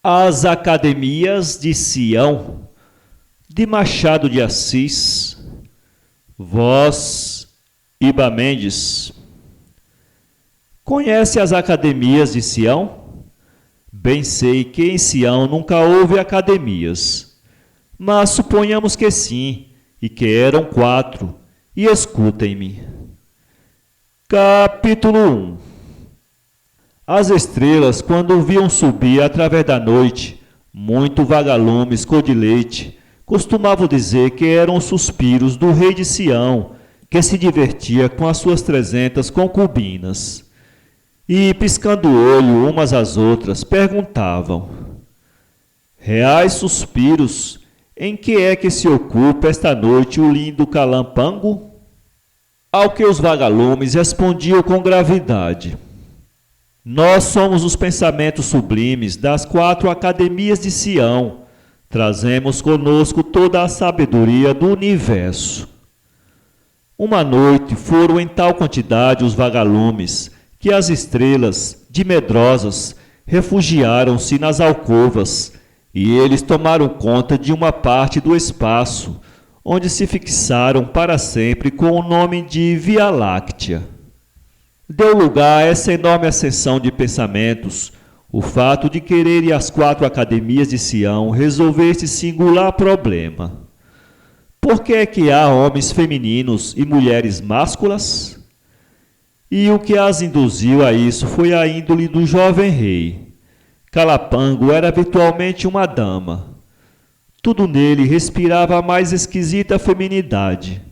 As Academias de Sião, de Machado de Assis, voz Iba Mendes. Conhece as Academias de Sião? Bem sei que em Sião nunca houve academias, mas suponhamos que sim, e que eram 4, e escutem-me. Capítulo 1. As estrelas, quando viam subir através da noite muito vagalumes cor de leite, costumavam dizer que eram os suspiros do rei de Sião, que se divertia com as suas 300 concubinas. E, piscando o olho umas às outras, perguntavam: reais suspiros, em que é que se ocupa esta noite o lindo calampango? Ao que os vagalumes respondiam com gravidade: nós somos os pensamentos sublimes das 4 academias de Sião. Trazemos conosco toda a sabedoria do universo. Uma noite foram em tal quantidade os vagalumes que as estrelas, de medrosas, refugiaram-se nas alcovas, e eles tomaram conta de uma parte do espaço, onde se fixaram para sempre com o nome de Via Láctea. Deu lugar a essa enorme ascensão de pensamentos o fato de quererem as 4 academias de Sião resolver este singular problema. Por que é que há homens femininos e mulheres másculas? E o que as induziu a isso foi a índole do jovem rei. Calapango era virtualmente uma dama. Tudo nele respirava a mais esquisita feminidade.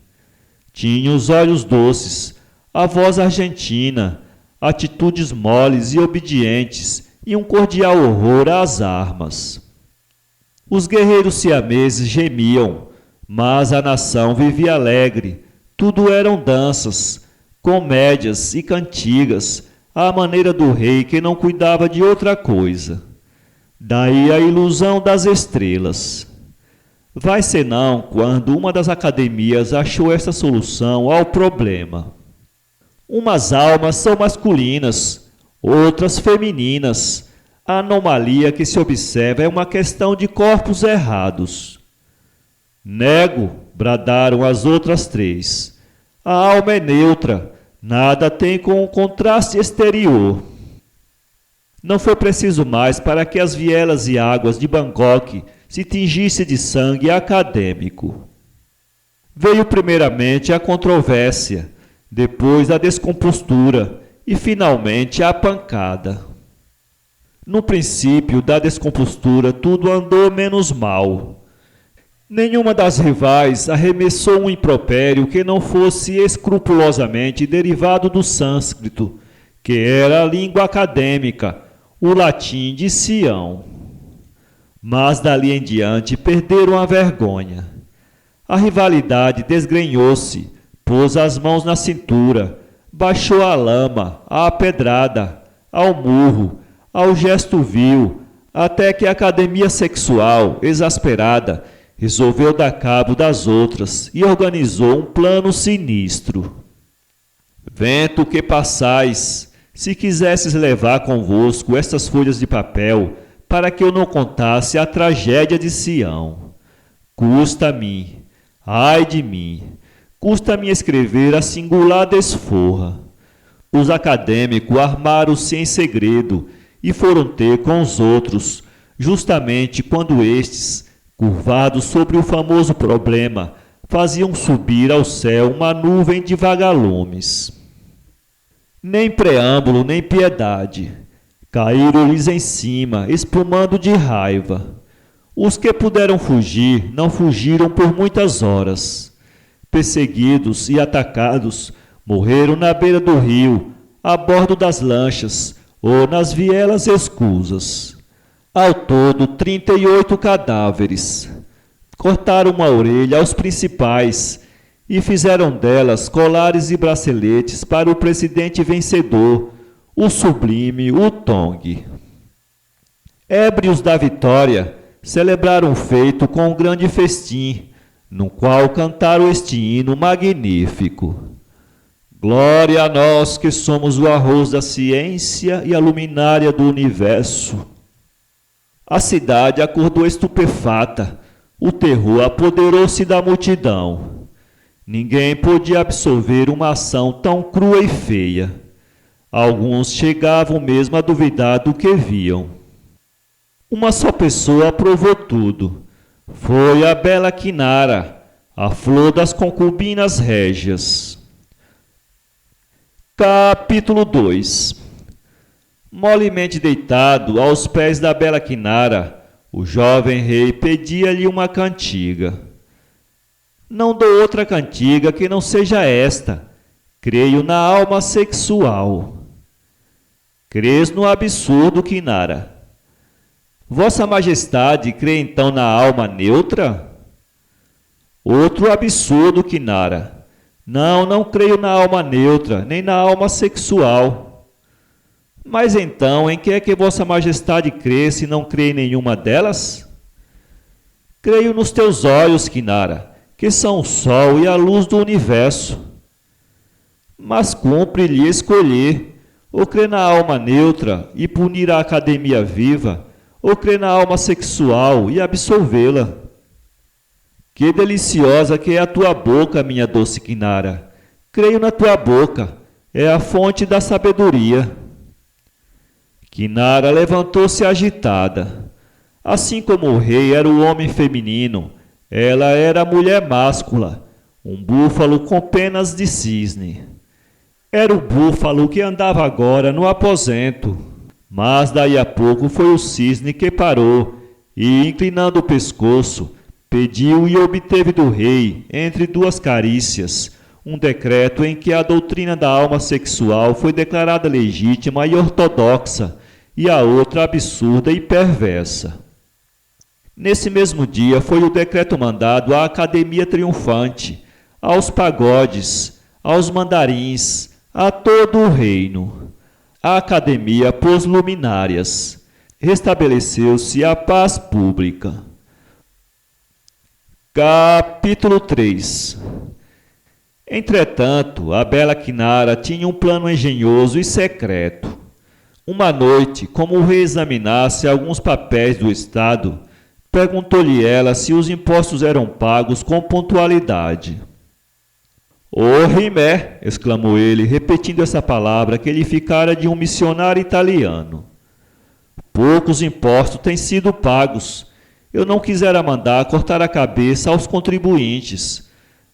Tinha os olhos doces, a voz argentina, atitudes moles e obedientes e um cordial horror às armas. Os guerreiros siameses gemiam, mas a nação vivia alegre. Tudo eram danças, comédias e cantigas, à maneira do rei que não cuidava de outra coisa. Daí a ilusão das estrelas. Vai senão quando uma das academias achou esta solução ao problema. Umas almas são masculinas, outras femininas. A anomalia que se observa é uma questão de corpos errados. Nego, bradaram as outras 3. A alma é neutra, nada tem com o contraste exterior. Não foi preciso mais para que as vielas e águas de Bangkok se tingissem de sangue acadêmico. Veio primeiramente a controvérsia, depois a descompostura e finalmente a pancada. No princípio da descompostura tudo andou menos mal. Nenhuma das rivais arremessou um impropério que não fosse escrupulosamente derivado do sânscrito, que era a língua acadêmica, o latim de Sião. Mas dali em diante perderam a vergonha. A rivalidade desgrenhou-se, pôs as mãos na cintura, baixou a lama, à pedrada, ao murro, ao gesto vil, até que a academia sexual, exasperada, resolveu dar cabo das outras e organizou um plano sinistro. Vento que passais, se quisesses levar convosco estas folhas de papel, para que eu não contasse a tragédia de Sião. Custa-me, ai de mim, custa-me escrever a singular desforra. Os acadêmicos armaram-se em segredo e foram ter com os outros, justamente quando estes, curvados sobre o famoso problema, faziam subir ao céu uma nuvem de vagalumes. Nem preâmbulo, nem piedade. Caíram-lhes em cima, espumando de raiva. Os que puderam fugir, não fugiram por muitas horas. Perseguidos e atacados, morreram na beira do rio, a bordo das lanchas ou nas vielas escusas. Ao todo, 38 cadáveres. Cortaram uma orelha aos principais e fizeram delas colares e braceletes para o presidente vencedor, o sublime Wutong. Ébrios da vitória, celebraram o feito com um grande festim, no qual cantaram este hino magnífico. Glória a nós que somos o arroz da ciência e a luminária do universo. A cidade acordou estupefata. O terror apoderou-se da multidão. Ninguém podia absorver uma ação tão crua e feia. Alguns chegavam mesmo a duvidar do que viam. Uma só pessoa aprovou tudo. Foi a bela Kinara, a flor das concubinas régias. Capítulo 2. Molemente deitado aos pés da bela Kinara, o jovem rei pedia-lhe uma cantiga. Não dou outra cantiga que não seja esta. Creio na alma sexual. Crês no absurdo, Kinara? Vossa Majestade crê então na alma neutra? Outro absurdo, Kinara. Não creio na alma neutra, nem na alma sexual. Mas então, em que é que Vossa Majestade crê se não crê em nenhuma delas? Creio nos teus olhos, Kinara, que são o sol e a luz do universo. Mas cumpre-lhe escolher, ou crer na alma neutra e punir a academia viva, ou crer na alma sexual e absolvê-la. Que deliciosa que é a tua boca, minha doce Kinara. Creio na tua boca, é a fonte da sabedoria. Kinara levantou-se agitada. Assim como o rei era o homem feminino, ela era a mulher máscula, um búfalo com penas de cisne. Era o búfalo que andava agora no aposento, mas daí a pouco foi o cisne que parou e, inclinando o pescoço, pediu e obteve do rei, entre duas carícias, um decreto em que a doutrina da alma sexual foi declarada legítima e ortodoxa, e a outra absurda e perversa. Nesse mesmo dia foi o decreto mandado à Academia Triunfante, aos pagodes, aos mandarins, a todo o reino. A Academia pôs luminárias. Restabeleceu-se a paz pública. Capítulo 3. Entretanto, a bela Kinara tinha um plano engenhoso e secreto. Uma noite, como o rei examinasse alguns papéis do Estado, perguntou-lhe ela se os impostos eram pagos com pontualidade. «Ô Rimé!» exclamou ele, repetindo essa palavra que lhe ficara de um missionário italiano. «Poucos impostos têm sido pagos. Eu não quisera mandar cortar a cabeça aos contribuintes.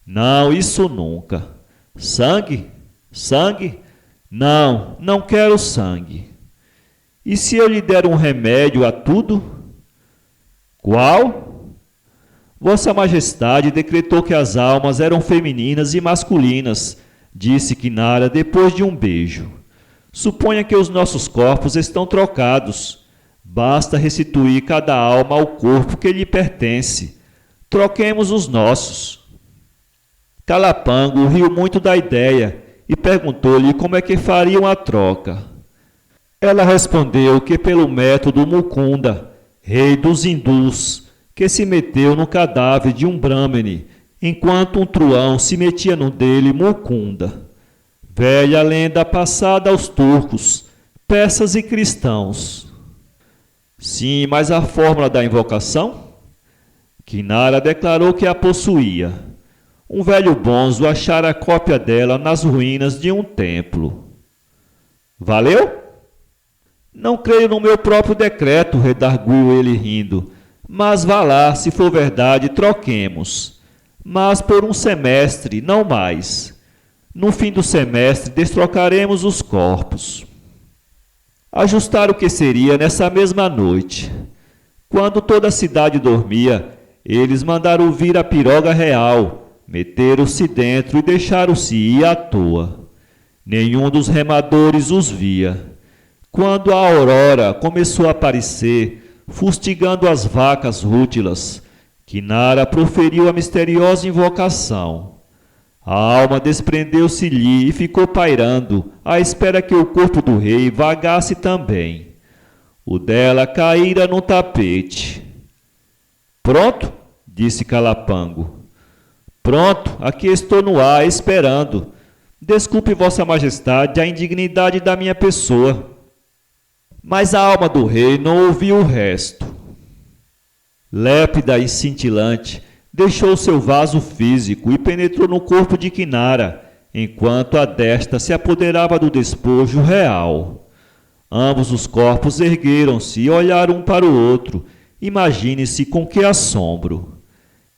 Não, isso nunca. Sangue? Sangue? Não quero sangue. E se eu lhe der um remédio a tudo?» «Qual?» «Vossa Majestade decretou que as almas eram femininas e masculinas», disse Kinara depois de um beijo. «Suponha que os nossos corpos estão trocados. Basta restituir cada alma ao corpo que lhe pertence. Troquemos os nossos.» Calapango riu muito da ideia e perguntou-lhe como é que fariam a troca. Ela respondeu que pelo método Mukunda, rei dos hindus, que se meteu no cadáver de um brahmane, enquanto um truão se metia no dele Mukunda. Velha lenda passada aos turcos, persas e cristãos. Sim, mas a fórmula da invocação? Kinara declarou que a possuía. Um velho bonzo achara a cópia dela nas ruínas de um templo. Valeu? Não creio no meu próprio decreto, redarguiu ele rindo. Mas vá lá, se for verdade, troquemos. Mas por um semestre, não mais. No fim do semestre, destrocaremos os corpos. Ajustaram o que seria nessa mesma noite. Quando toda a cidade dormia, eles mandaram vir a piroga real, meteram-se dentro e deixaram-se ir à toa. Nenhum dos remadores os via. Quando a aurora começou a aparecer, fustigando as vacas rútilas, Kinara proferiu a misteriosa invocação. A alma desprendeu-se-lhe e ficou pairando, à espera que o corpo do rei vagasse também. O dela caíra no tapete. Pronto, disse Calapango. Pronto, aqui estou no ar, esperando. Desculpe, Vossa Majestade, a indignidade da minha pessoa. Mas a alma do rei não ouviu o resto. Lépida e cintilante, deixou seu vaso físico e penetrou no corpo de Kinara, enquanto a desta se apoderava do despojo real. Ambos os corpos ergueram-se e olharam um para o outro. Imagine-se com que assombro.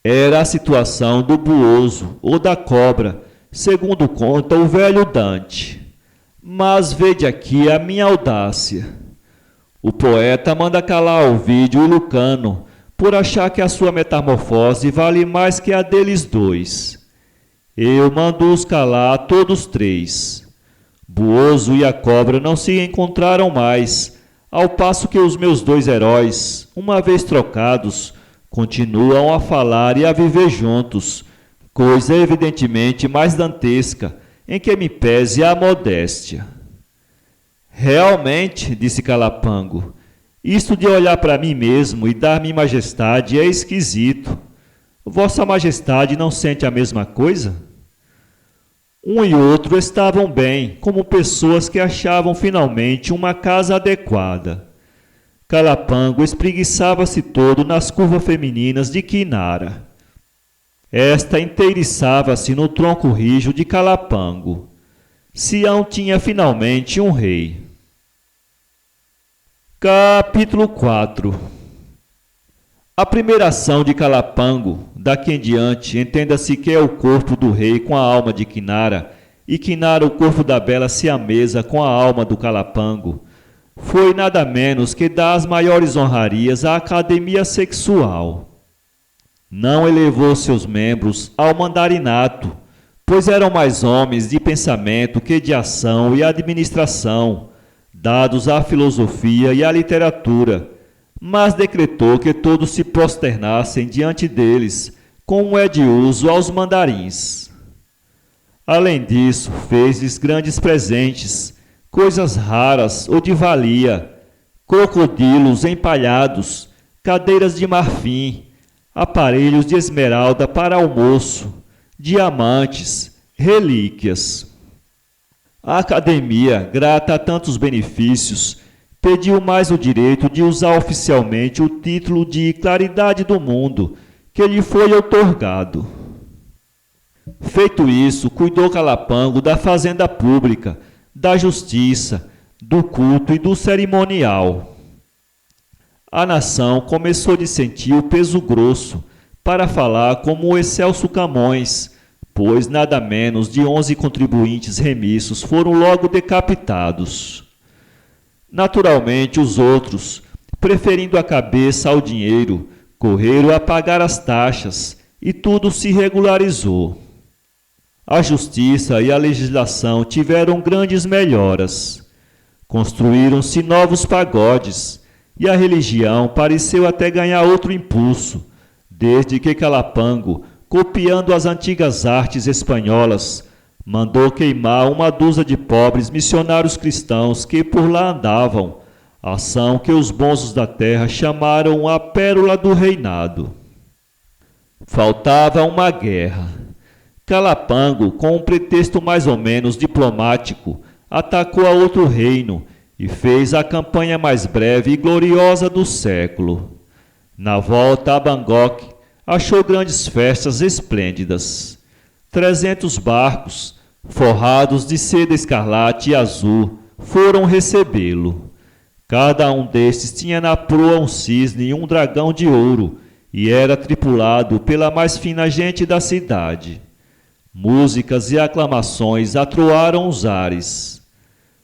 Era a situação do buoso ou da cobra, segundo conta o velho Dante. Mas vede aqui a minha audácia. O poeta manda calar Ovídio e Lucano, por achar que a sua metamorfose vale mais que a deles dois. Eu mando-os calar a todos três. Buoso e a cobra não se encontraram mais, ao passo que os meus dois heróis, uma vez trocados, continuam a falar e a viver juntos, coisa evidentemente mais dantesca, em que me pese a modéstia. Realmente, disse Calapango, isto de olhar para mim mesmo e dar-me majestade é esquisito. Vossa Majestade não sente a mesma coisa? Um e outro estavam bem, como pessoas que achavam finalmente uma casa adequada. Calapango espreguiçava-se todo nas curvas femininas de Kinara. Esta inteiriçava-se no tronco rijo de Calapango. Sião tinha finalmente um rei. Capítulo 4. A primeira ação de Calapango, daqui em diante, entenda-se que é o corpo do rei com a alma de Kinara, e Kinara o corpo da bela siamesa com a alma do Calapango, foi nada menos que dar as maiores honrarias à academia sexual. Não elevou seus membros ao mandarinato, pois eram mais homens de pensamento que de ação e administração, dados à filosofia e à literatura, mas decretou que todos se prosternassem diante deles, como é de uso aos mandarins. Além disso, fez-lhes grandes presentes, coisas raras ou de valia, crocodilos empalhados, cadeiras de marfim, aparelhos de esmeralda para almoço, diamantes, relíquias. A academia, grata a tantos benefícios, pediu mais o direito de usar oficialmente o título de Claridade do Mundo, que lhe foi outorgado. Feito isso, cuidou Calapango da fazenda pública, da justiça, do culto e do cerimonial. A nação começou de sentir o peso grosso, para falar como o excelso Camões, pois nada menos de 11 contribuintes remissos foram logo decapitados. Naturalmente, os outros, preferindo a cabeça ao dinheiro, correram a pagar as taxas e tudo se regularizou. A justiça e a legislação tiveram grandes melhoras. Construíram-se novos pagodes e a religião pareceu até ganhar outro impulso, desde que Calapango, copiando as antigas artes espanholas, mandou queimar uma dúzia de pobres missionários cristãos que por lá andavam, ação que os bonzos da terra chamaram a pérola do reinado. Faltava uma guerra. Calapango, com um pretexto mais ou menos diplomático, atacou a outro reino e fez a campanha mais breve e gloriosa do século. Na volta a Bangkok, achou grandes festas esplêndidas. 300 barcos, forrados de seda escarlate e azul, foram recebê-lo. Cada um destes tinha na proa um cisne e um dragão de ouro, e era tripulado pela mais fina gente da cidade. Músicas e aclamações atroaram os ares.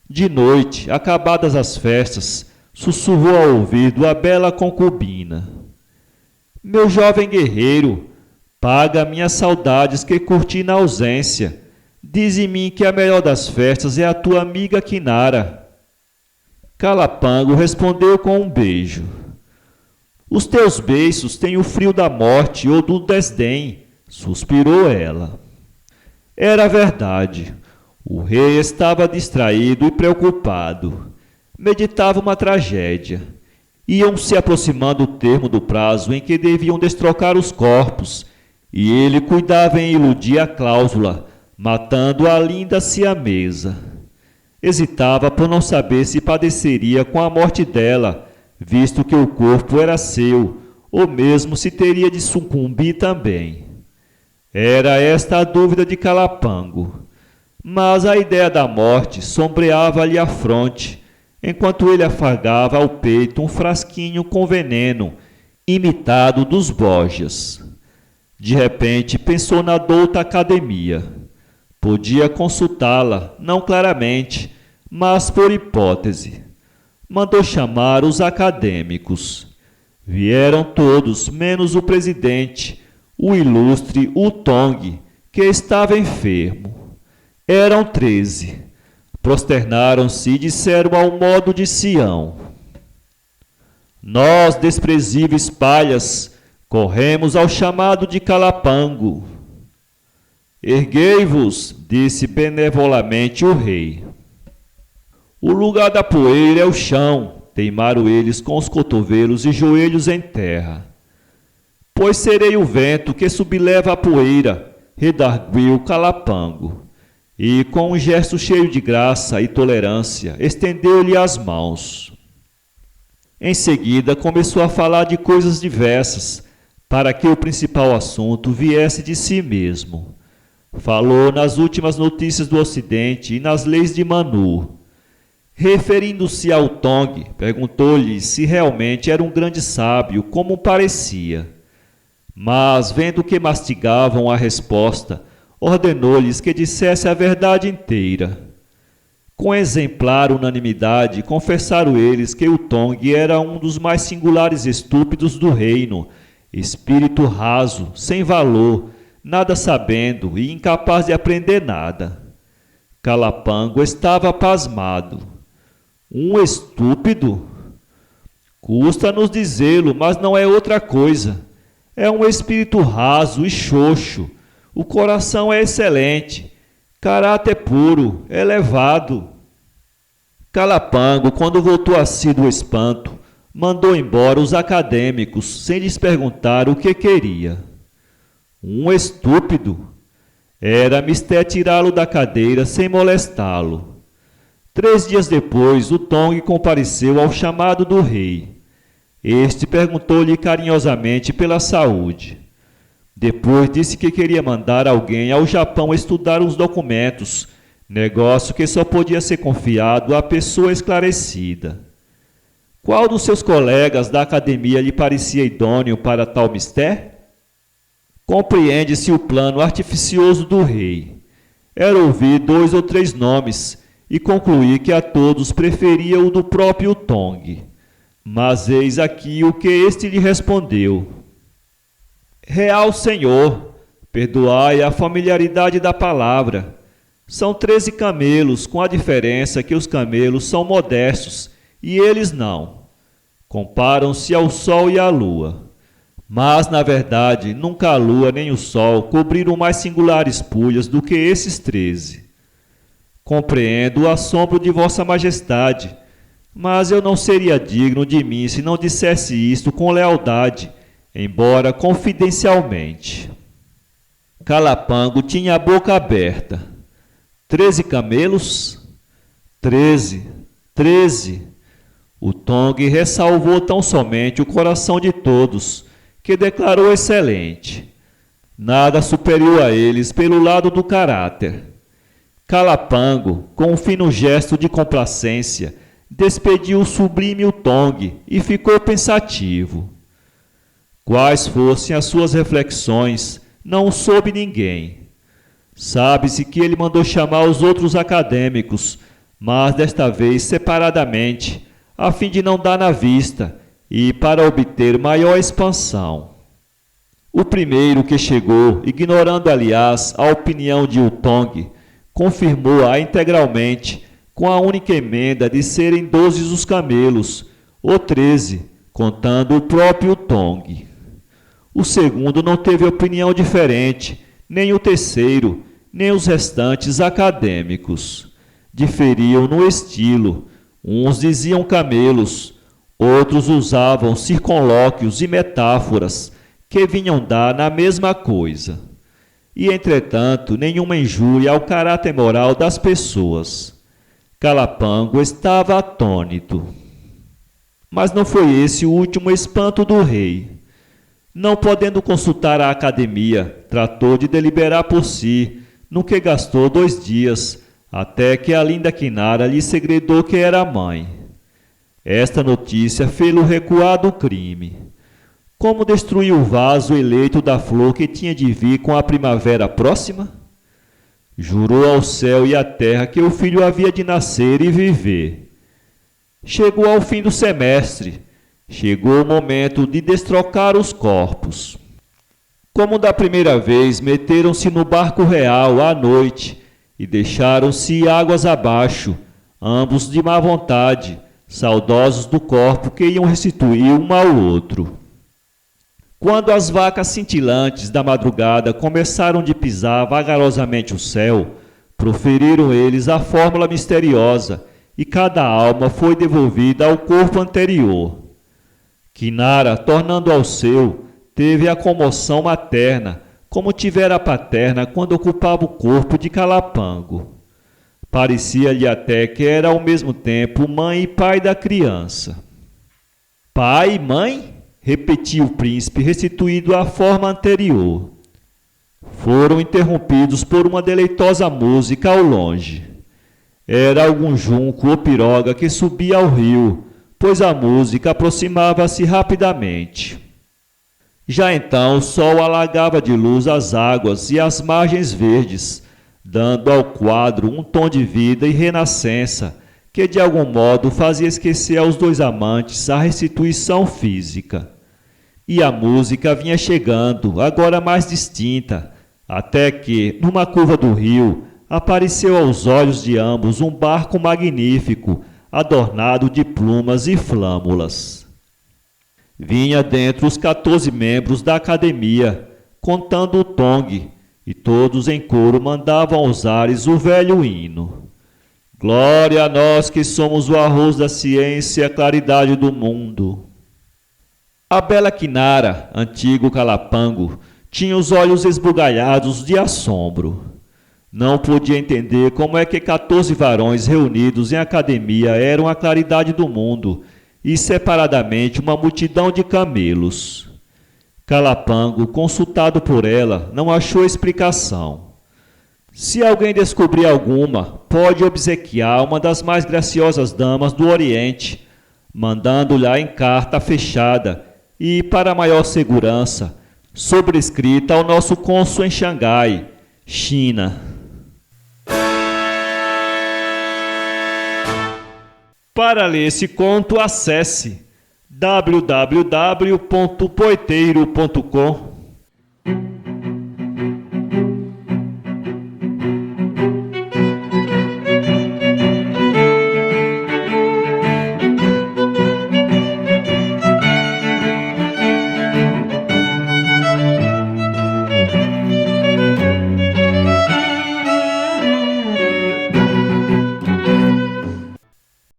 De noite, acabadas as festas, sussurrou ao ouvido a bela concubina: meu jovem guerreiro, paga minhas saudades que curti na ausência. Dize-me que a melhor das festas é a tua amiga Kinara. Calapango respondeu com um beijo. Os teus beiços têm o frio da morte ou do desdém, suspirou ela. Era verdade. O rei estava distraído e preocupado. Meditava uma tragédia. Iam se aproximando o termo do prazo em que deviam destrocar os corpos, e ele cuidava em iludir a cláusula, matando a linda siamesa. Hesitava por não saber se padeceria com a morte dela, visto que o corpo era seu, ou mesmo se teria de sucumbir também. Era esta a dúvida de Calapango, mas a ideia da morte sombreava-lhe a fronte, enquanto ele afagava ao peito um frasquinho com veneno, imitado dos Borgias. De repente pensou na douta academia. Podia consultá-la, não claramente, mas por hipótese. Mandou chamar os acadêmicos. Vieram todos, menos o presidente, o ilustre Utong, que estava enfermo. Eram 13. Prosternaram-se e disseram ao modo de Sião: Nós, desprezíveis palhas, corremos ao chamado de Calapango. Erguei-vos, disse benevolamente o rei. O lugar da poeira é o chão, teimaram eles com os cotovelos e joelhos em terra. Pois serei o vento que subleva a poeira, redarguiu Calapango. E, com um gesto cheio de graça e tolerância, estendeu-lhe as mãos. Em seguida, começou a falar de coisas diversas, para que o principal assunto viesse de si mesmo. Falou nas últimas notícias do Ocidente e nas leis de Manu. Referindo-se ao Tong, perguntou-lhe se realmente era um grande sábio, como parecia. Mas, vendo que mastigavam a resposta, ordenou-lhes que dissesse a verdade inteira. Com exemplar unanimidade, confessaram eles que o Tong era um dos mais singulares estúpidos do reino, espírito raso, sem valor, nada sabendo e incapaz de aprender nada. Calapango estava pasmado. Um estúpido? Custa-nos dizê-lo, mas não é outra coisa. É um espírito raso e xoxo. O coração é excelente, caráter puro, elevado. Calapango, quando voltou a si do espanto, mandou embora os acadêmicos, sem lhes perguntar o que queria. Um estúpido? Era mister tirá-lo da cadeira sem molestá-lo. 3 dias depois, o Tong compareceu ao chamado do rei. Este perguntou-lhe carinhosamente pela saúde. Depois disse que queria mandar alguém ao Japão estudar os documentos, negócio que só podia ser confiado à pessoa esclarecida. Qual dos seus colegas da academia lhe parecia idôneo para tal mister? Compreende-se o plano artificioso do rei. Era ouvir 2 ou 3 nomes e concluir que a todos preferia o do próprio Tong. Mas eis aqui o que este lhe respondeu. Real Senhor, perdoai a familiaridade da palavra. São 13 camelos, com a diferença que os camelos são modestos e eles não. Comparam-se ao sol e à lua. Mas, na verdade, nunca a lua nem o sol cobriram mais singulares pulhas do que esses 13. Compreendo o assombro de Vossa Majestade, mas eu não seria digno de mim se não dissesse isto com lealdade, embora confidencialmente. Calapango tinha a boca aberta. 13 camelos? 13. O Tong ressalvou tão somente o coração de todos, que declarou excelente. Nada superior a eles pelo lado do caráter. Calapango, com um fino gesto de complacência, despediu o sublime Tong e ficou pensativo. Quais fossem as suas reflexões, não o soube ninguém. Sabe-se que ele mandou chamar os outros acadêmicos, mas desta vez separadamente, a fim de não dar na vista e para obter maior expansão. O primeiro que chegou, ignorando aliás a opinião de Utong, confirmou-a integralmente, com a única emenda de serem 12 os camelos, ou 13, contando o próprio Utong. O segundo não teve opinião diferente, nem o terceiro, nem os restantes acadêmicos. Diferiam no estilo. Uns diziam camelos, outros usavam circunlóquios e metáforas que vinham dar na mesma coisa. E, entretanto, nenhuma injúria ao caráter moral das pessoas. Calapango estava atônito. Mas não foi esse o último espanto do rei. Não podendo consultar a academia, tratou de deliberar por si, no que gastou 2 dias, até que a linda Kinara lhe segredou que era mãe. Esta notícia fê-lo recuar do crime. Como destruir o vaso eleito da flor que tinha de vir com a primavera próxima? Jurou ao céu e à terra que o filho havia de nascer e viver. Chegou ao fim do semestre. Chegou o momento de destrocar os corpos. Como da primeira vez, meteram-se no barco real à noite e deixaram-se águas abaixo, ambos de má vontade, saudosos do corpo que iam restituir um ao outro. Quando as vacas cintilantes da madrugada começaram de pisar vagarosamente o céu, proferiram eles a fórmula misteriosa e cada alma foi devolvida ao corpo anterior. Kinara, tornando ao seu, teve a comoção materna, como tivera a paterna quando ocupava o corpo de Calapango. Parecia-lhe até que era ao mesmo tempo mãe e pai da criança. Pai e mãe? Repetiu o príncipe, restituído à forma anterior. Foram interrompidos por uma deleitosa música ao longe. Era algum junco ou piroga que subia ao rio, pois a música aproximava-se rapidamente. Já então o sol alagava de luz as águas e as margens verdes, dando ao quadro um tom de vida e renascença que de algum modo fazia esquecer aos dois amantes a restituição física. E a música vinha chegando, agora mais distinta, até que, numa curva do rio, apareceu aos olhos de ambos um barco magnífico, adornado de plumas e flâmulas. Vinha dentro os 14 membros da academia, contando o tongue, e todos em coro mandavam aos ares o velho hino. Glória a nós que somos o arroz da ciência e a claridade do mundo. A bela Kinara, antigo Calapango, tinha os olhos esbugalhados de assombro. Não podia entender como é que 14 varões reunidos em academia eram a claridade do mundo e separadamente uma multidão de camelos. Calapango, consultado por ela, não achou explicação. Se alguém descobrir alguma, pode obsequiar uma das mais graciosas damas do Oriente, mandando-lhe em carta fechada e, para maior segurança, sobrescrita ao nosso cônsul em Xangai, China. Para ler esse conto, acesse www.poeteiro.com